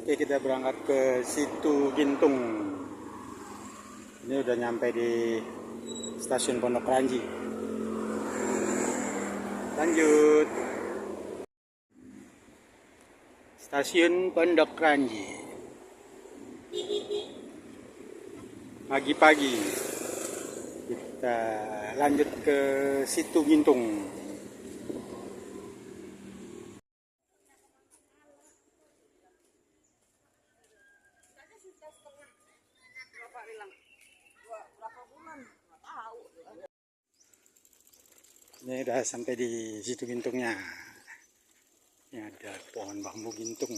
Oke, kita berangkat ke Situ Gintung. Ini udah nyampe di stasiun Pondok Ranji. Lanjut. Stasiun Pondok Ranji. Pagi-pagi kita lanjut ke Situ Gintung. Ini udah sampai di Situ Gintungnya. Ini ada pohon bambu gintung.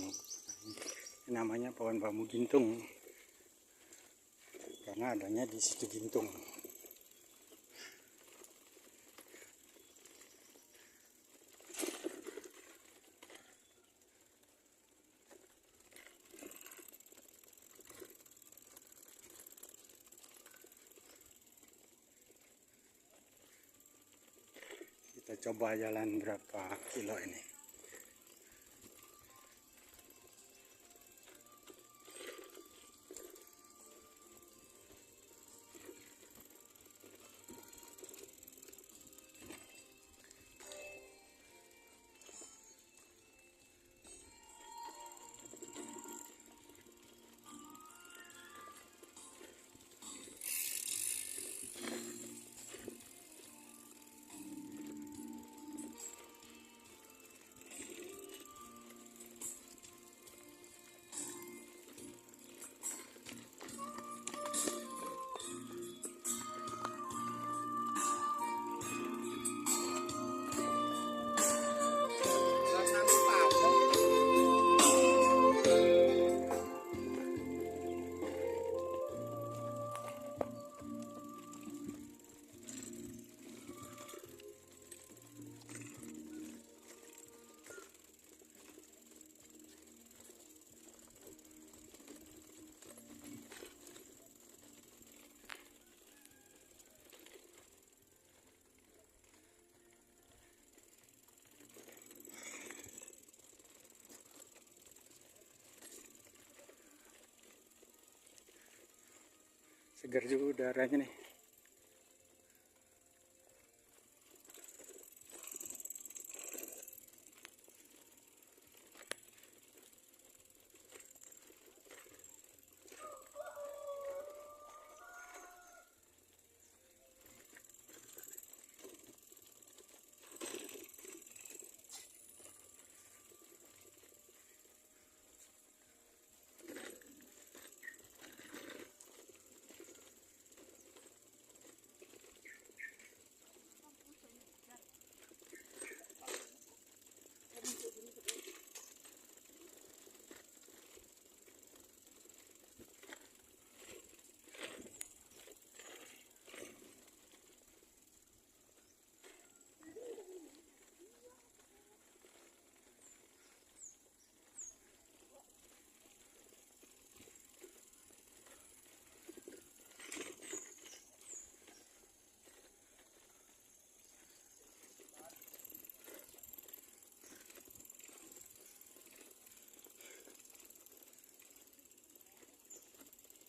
Namanya pohon bambu gintung karena adanya di Situ Gintung. Kita coba jalan berapa kilo ini. Segar juga udaranya nih.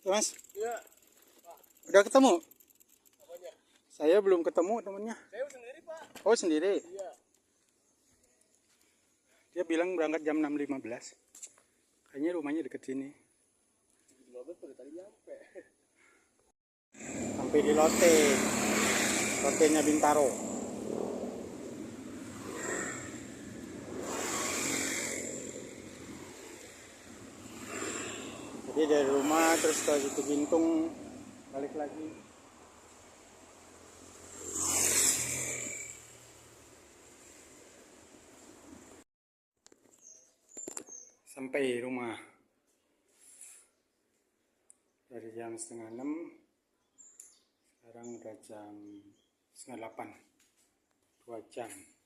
Mas, iya. Udah ketemu? Apanya? Saya belum ketemu temennya. Saya sendiri, Pak. Oh, sendiri? Iya. Dia bilang berangkat jam 6.15. Kayaknya rumahnya deket sini. 15 udah tadi nyampe. Sampai di Lotte. Lotenya Bintaro. Jadi dari rumah terus ke Situ Gintung, balik lagi. Sampai rumah dari jam 5:30, sekarang udah jam 7:30, 2 jam.